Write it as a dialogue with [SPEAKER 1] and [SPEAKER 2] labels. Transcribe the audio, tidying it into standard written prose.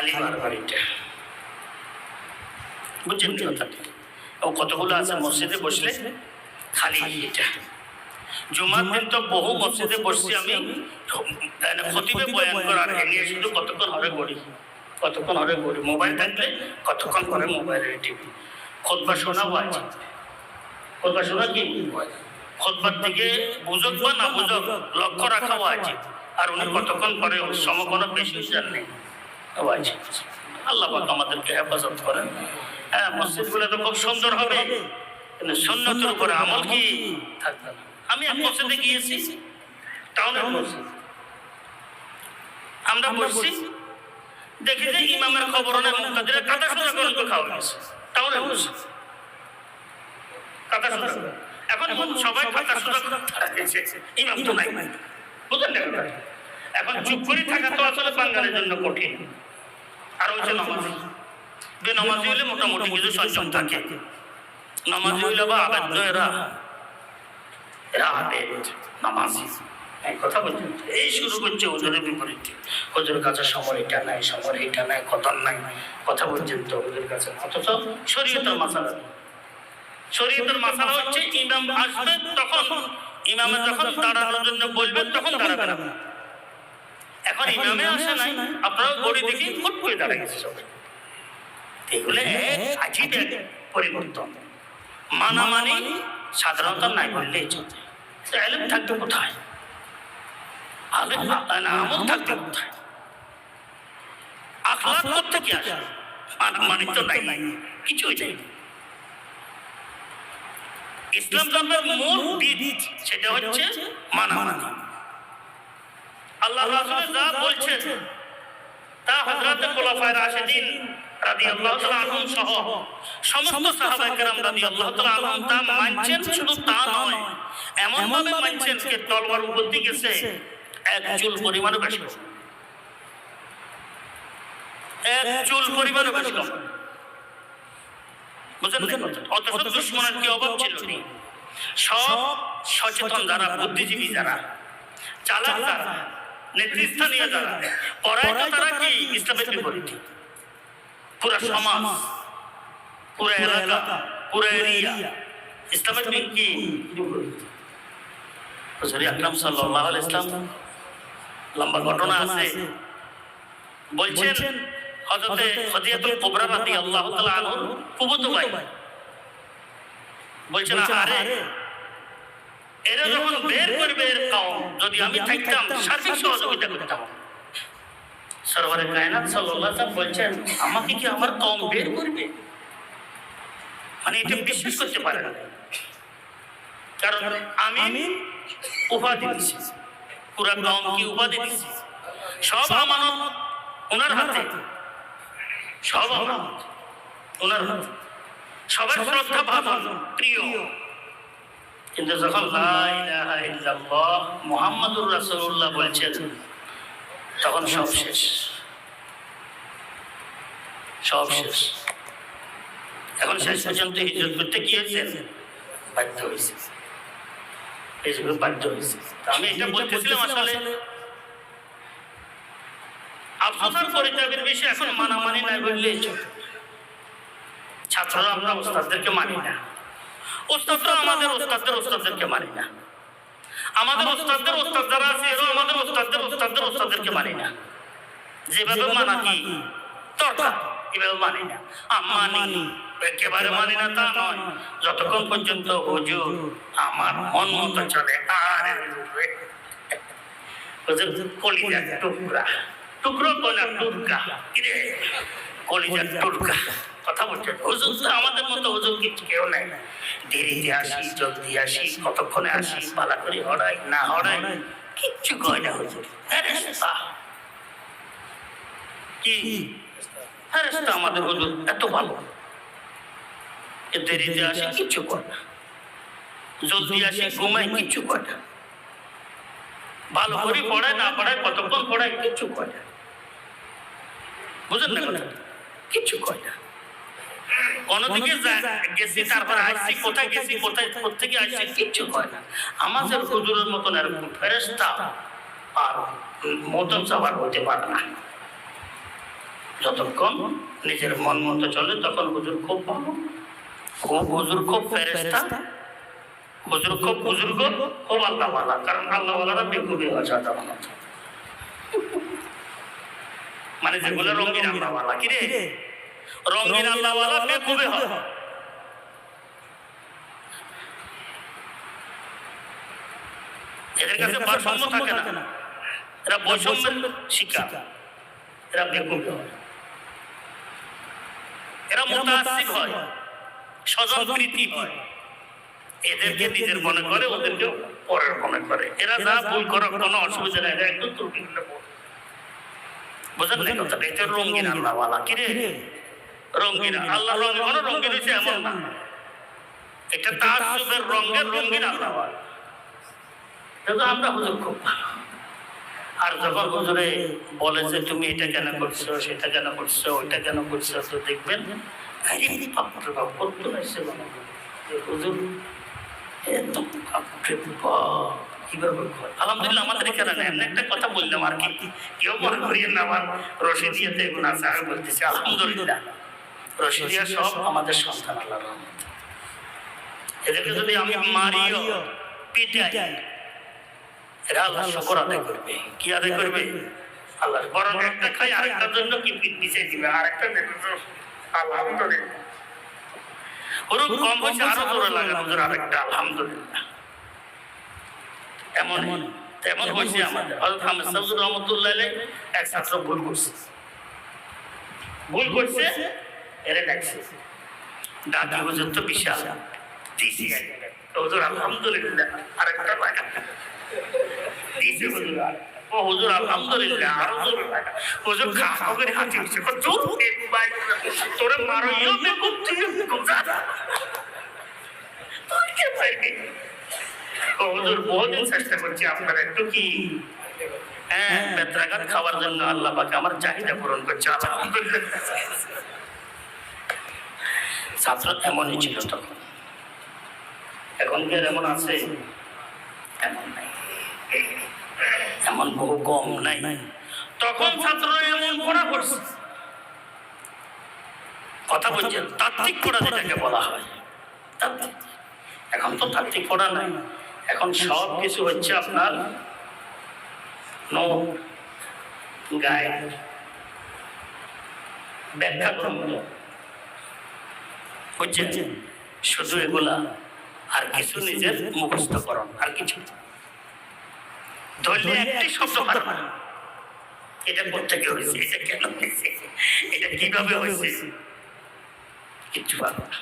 [SPEAKER 1] খালি বারবার এটা বুঝছেন কথাটা। ও কতগুলো আছে মসজিদে বসলে খালি এটা। জুমার দিন তো বহু মসজিদে বসছি আমি, খতিবে বয়ান করার এ নিয়ে শুধু কতক্ষণ হবে করি, কতক্ষণ হবে করি। মোবাইল থাকলে কতক্ষণ করে মোবাইলের টিভি। খুতবা শোনাও আছে, খুতবা শোনা কি খুতবার দিকে বুঝক বা না বুঝক লক্ষ্য রাখাও আছে। আর উনি কতক্ষণ করে সমকোণ বেশি নেই আছে। আল্লাহ পাক আমাদেরকে হেফাজত করেন। হ্যাঁ, মসজিদগুলো তো খুব সুন্দর হবে, কিন্তু সুন্নতের উপরে আমল কি থাকবে না। আমি এক মসজিদে গিয়েছি, টাউনের মসজিদ, আমরা বসছি, দেখি যে ইমামের খবর নেই, মুক্তাদিরা কাদা সোজা করে খাওয়া গেছে টাউনের মসজিদ, কাদা সোজা। এখন সবাই কাদা সোজা গেছে, ইমাম তো নাই, বুঝলেন না? এখন চুপ করে থাকা তো আসলে বাঙালির জন্য কঠিন। আর হচ্ছে নামাজি, বেনামাজি হলে মোটামুটি কিছু সংযম থাকে। নামাজি হইলে বা আবেদ এরা আবেদ নামাজি, কথা বলছেন। এই শুরু করছে ওজনের বিপরীতে, ওদের কাছে সময় এটা নাই, সময় এটা নাই, কথা নাই, কথা বলছেন তো ওদের কাছে। অথচ শরীয়তের মাসালা, শরীয়তের মাসালা হচ্ছে ইমাম আসবে তখন, ইমামে যখন দাঁড়ানোর জন্য বলবেন তখন দাঁড়াবেন। এখন ইমামে আসে নাই, আপনারা গড়ি দেখি ফুট করে দাঁড়া গেছে সবাই। এগুলো আজীব এক পরিবর্তন। মানামানি সাধারণত নাই বললেই চলে। আলেম থাকবে কোথায়? আমল থাকবে কোথায়? আখলাক কোত্থেকে আসে? মানামানি তো নাই, কিছুই নেই। ইসলাম ধর্মের মূল বীজ সেটা হচ্ছে মানামানি। আল্লাহ রাসূল যা বলছেন তা হযরত খুলাফায়ে রাশিদিন রাদিয়াল্লাহু তাআলা আনহুম সহ সমস্ত সাহাবায়ে কেরাম রাদিয়াল্লাহু তাআলা আনহুম তা মানছেন। শুধু তা নয়, এমন ভাবে মানছেন যে তলোয়ার উপর দিকে গেছে এক চুল পরিমাণও বেশি, এক চুল পরিমাণও বেশি কম। বুঝলেন না? অথচ দুশমনের কি অভাব ছিল? সব সচেতন যারা, বুদ্ধিজীবী যারা, চালাক যারা, নেতৃস্থানীয় যারা, পড়ায় তো তারা কি ইসলামের বিপরীত। পুরা সমাজ, পুরা এলাকা, পুরা এরিয়া ইসলামের কি হুজুর আকরাম সাল্লাল্লাহু আলাইহি ওয়াসাল্লাম, লম্বা ঘটনা আছে, বলছেন হযরতে খাদিজাতুল কুবরা রাদিয়াল্লাহু তাআলা আনহা ফুফুতো ভাই বলছেন, আরে এরা যখন বের করবে এর কওম, যদি আমি থাকতাম সার্বিক সহযোগিতা করতাম। সরওয়ারে কায়নাত সাল্লাল্লাহু আলাইহি ওয়াসাল্লাম বলছেন, আমাকে কি আমার কওম বের করবে? মানে এটা বিশ্বাস করতে পারে না, কারণ আমি উপাধি দিচ্ছি, পুরা কওম কি উপাধি দিচ্ছি, সব আমানত ওনার হাতে, সব আমানত ওনার হাতে, সবার শ্রদ্ধা ভাজন প্রিয়। কিন্তু যখন লা ইলাহা ইল্লাল্লাহ মুহাম্মাদুর রাসূলুল্লাহ বলছেন, তখন সব শেষ, সব শেষ। এখন শেষ পর্যন্ত হিজরত করতে কি হয়েছে? বাধ্য হয়েছে, এই জন্য বাধ্য হয়েছে। আমি এটা বলতেছিলাম, আসলে আফসোসের পরিত্যাগের বিষয়ে এখন মানামানি নাই বললেই চলে। ছাত্ররা আমরা ওস্তাদদেরকে মানি না, ওস্তাদরা আমাদের ওস্তাদদেরকে মানি না, আমাদের ওস্তাদদের ওস্তাদ যারা আছে এরাও আমাদের ওস্তাদদেরকে মানি না। যেভাবে মানা কি দরকার এভাবে মানি না। মানি, একেবারে মানি না তা নয়, যতক্ষণ পর্যন্ত হুজুর আমার মন মতো চলে। আরে হুজুর কলিজার টুকরা, টুকরো কইনা টুকরা, কিরে কলিজার টুকরা, কথা বলছেন। হুজুর তো আমাদের মতো হুজুর কিছু কেউ নাই, দেরিতে আসি, জলদি আসি, কতক্ষণে আসি, পালা করে হড়াই না হড়াই কিচ্ছু কয় না হুজুর। ফেরেশতা কি ফেরেশতা আমাদের হুজুর এত ভালো, দেরিতে আসি কিচ্ছু কয় না, জলদি আসি ঘুমাই কিচ্ছু কয় না, ভালো করে পড়ায় না পড়ায়, কতক্ষণ পড়ায় কিচ্ছু কয় না। বুঝলেন না কথা? কিচ্ছু কয় না। অন্যদিকে গেছি, তারপর আসছি, কোথায় গেছি, কোথায় থেকে আসছি কিচ্ছু কয় না। আমাদের হুজুরের মতন এরকম ফেরেশতা আর মতন সবার হতে পারে না। যতক্ষণ নিজের মন মতো চলে তখন হুজুর খুব ভালো, খুব হুজুর খুব ফেরেশতা, হুজুর খুব বুজুর্গ, খুব আল্লাহওয়ালা। কারণ আল্লাহওয়ালারা বেকুবি হয় সাধারণত, মানে যেগুলো রঙিন আল্লাহওয়ালা। কি রে, রঙিন আল্লাহওয়ালা বেকুবি হয়। এদের কাছে ভারসাম্য থাকে না, এরা বৈষম্যের শিকার, এরা বেকুবি হয়, এরা মুতাআসসিব হয়, স্বজনপ্রীতি হয়। এদেরকে নিজের মনে করে, ওদেরকে পরের মনে করে। এরা যা ভুল করে কোনো অসুবিধা নেই, একদম ত্রুটি বুঝেন না কথা। এটা রঙিন আল্লাহওয়ালা। কি রে, রঙিন আল্লাহ। রঙিন হয়েছে এমন না, এটা তাআসসুবের রঙের রঙিন আল্লাহওয়ালা। আমরা হুজুর খুব ভালো। আর যখন হুজুরে বলে যে তুমি এটা কেন করছো, সেটা কেন করছো, ওইটা কেন করছো, তো দেখবেন হুজুর আলহামদুলিল্লাহ। আমাদের এখানে এমন একটা কথা বললাম আর কি, কেউ মনে করিয়েন না আমার রশিদিয়াতে এগুলো আছে। আমি বলতেছি আলহামদুলিল্লাহ, রশিদিয়া সব আমাদের সন্তান আল্লাহর রহমত। এদেরকে যদি আমি মারিও পিটাই, এরা আল্লাহ শুকর আদায় করবে। কি আদায় করবে? আল্লাহ। বরং একটা খাই আরেকটার জন্য কি পিঠ পিছিয়ে দিবে, আরেকটা দেখো আলহামদুলিল্লাহ। ওর কম হয়েছে আরো জোরে লাগে হুজুর আরেকটা আলহামদুলিল্লাহ। এমন তেমন হয়েছে আমাদের হযরত আহমদ সাউদ রহমাতুল্লাহ আলাইহি এক ছাত্র ভুল করছে, এরে ডাকছে, ডাকি হুজুর তো বিশাল দিছি, হুজুর আলহামদুলিল্লাহ আরেকটা লাগা দিছি হুজুর। ও হুজুর আলহামদুলিল্লাহ আরো জোরে লাগা। হুজুর খাও করে হাঁচি উঠছে, জোর ভাই তোরে মারইও মে কুত্তি কুজা তুই কে ভাই? ও হুজুর বহুদিন চেষ্টা করছি আপনার একটু কি বেত্রাঘাত খাওয়ার জন্য, আল্লাহ পাক আমার চাহিদা পূরণ করছে আলহামদুলিল্লাহ। ছাত্র এমনই ছিল তখন, এখন কি এমন আছে? এমন নাই, এমন বহু কম নাই। তখন ছাত্ররা এমন পড়া করছে, কথা বলছেন তাত্ত্বিক পড়া যেটাকে বলা হয়। এখন তো তাত্ত্বিক পড়া নাই, এখন সব কিছু হচ্ছে আপনার গায়ে ব্যাখ্যা করমূলক, বুঝছেন? শুধু এগুলা, আর কিছু নিজের মুখস্থকরণ, আর কিছু ধরলে একটি শব্দ পারবে না। এটা কোথেকে হয়েছে, এটা কেন হয়েছে, এটা কিভাবে হয়েছে, কিচ্ছু পারবে না।